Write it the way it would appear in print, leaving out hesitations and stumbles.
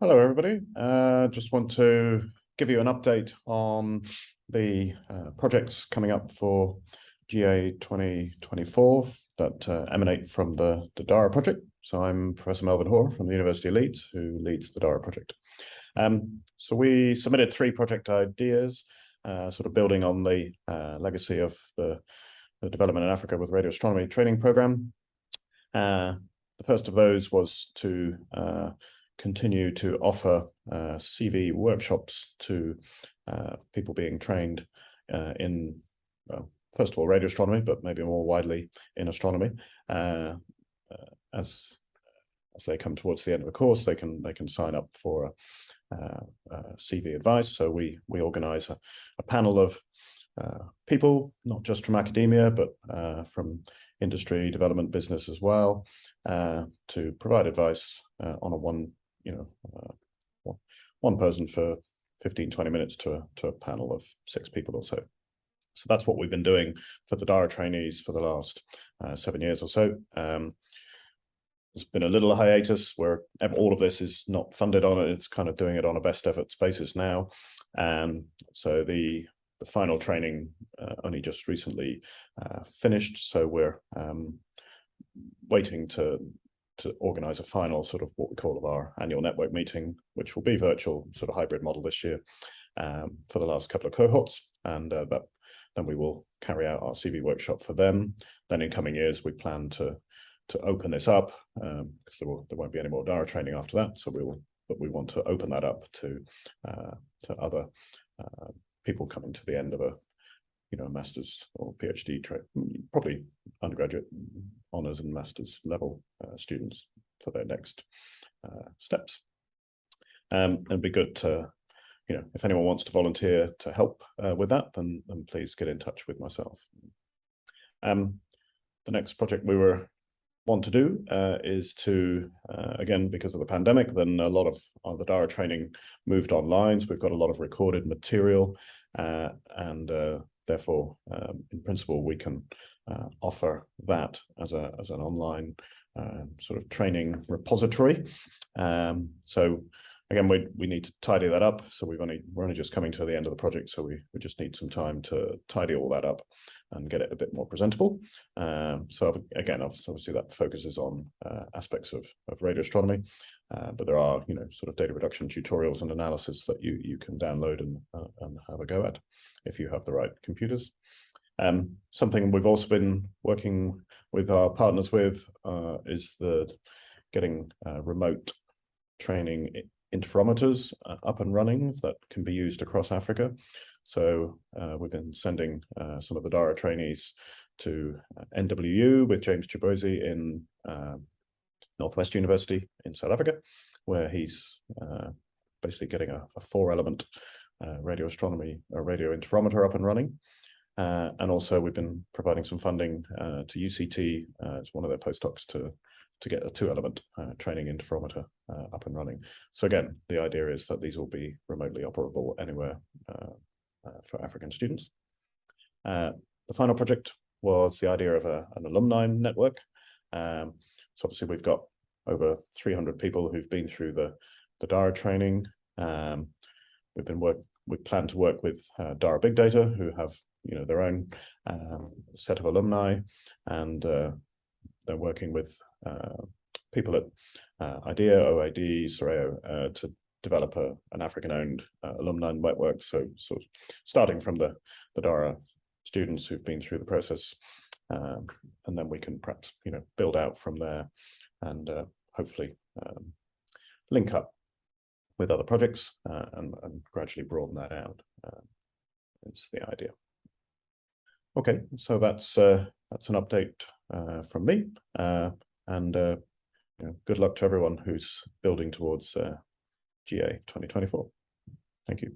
Hello, everybody. Just want to give you an update on the projects coming up for GA 2024 that emanate from the DARA project. So I'm Professor Melvin Hoare from the University of Leeds, who leads the DARA project. So we submitted 3 project ideas, sort of building on the legacy of the Development in Africa with Radio Astronomy training program. The first of those was to continue to offer CV workshops to people being trained in, well, first of all, radio astronomy, but maybe more widely in astronomy. As they come towards the end of the course, they can sign up for CV advice. So we organize a panel of people, not just from academia, but from industry, development, business as well, to provide advice on a one person for 15-20 minutes to a panel of 6 people or so. So that's what we've been doing for the DARA trainees for the last 7 years or so. There's been a little hiatus where all of this is not funded on it. It's kind of doing it on a best efforts basis now. So the final training only just recently finished. So we're waiting to organize a final sort of what we call our annual network meeting, which will be virtual, sort of hybrid model this year for the last couple of cohorts. And then we will carry out our CV workshop for them. Then in coming years, we plan to open this up because there won't be any more DARA training after that. So we want to open that up to other people coming to the end of a master's or PhD probably undergraduate honors and master's level students for their next steps. It'd be good to, if anyone wants to volunteer to help with that, then please get in touch with myself. The next project we want to do is to, again, because of the pandemic, then a lot of the DARA training moved online. So we've got a lot of recorded material and therefore, in principle, we can offer that as an online sort of training repository. So again, we need to tidy that up. So we're only just coming to the end of the project, so we just need some time to tidy all that up and get it a bit more presentable. So again, obviously that focuses on aspects of radio astronomy, but there are sort of data reduction tutorials and analysis that you can download and have a go at if you have the right computers. Something we've also been working with our partners with is getting remote training interferometers up and running that can be used across Africa. So we've been sending some of the DARA trainees to NWU with James Chibozie in Northwest University in South Africa, where he's basically getting a 4-element radio astronomy, a radio interferometer up and running. And also we've been providing some funding to UCT as one of their postdocs to get a 2-element training interferometer up and running. So again, the idea is that these will be remotely operable anywhere for African students. The final project was the idea of an alumni network. So obviously we've got over 300 people who've been through the DARA training. We plan to work with DARA-Big Data, who have their own set of alumni, and they're working with people at IDEA, OID, Soreo to develop an African-owned alumni network. So starting from the DARA students who've been through the process, and then we can perhaps build out from there and hopefully link up with other projects and gradually broaden that out. It's the idea. Okay, so that's an update from me, and good luck to everyone who's building towards GA 2024. Thank you.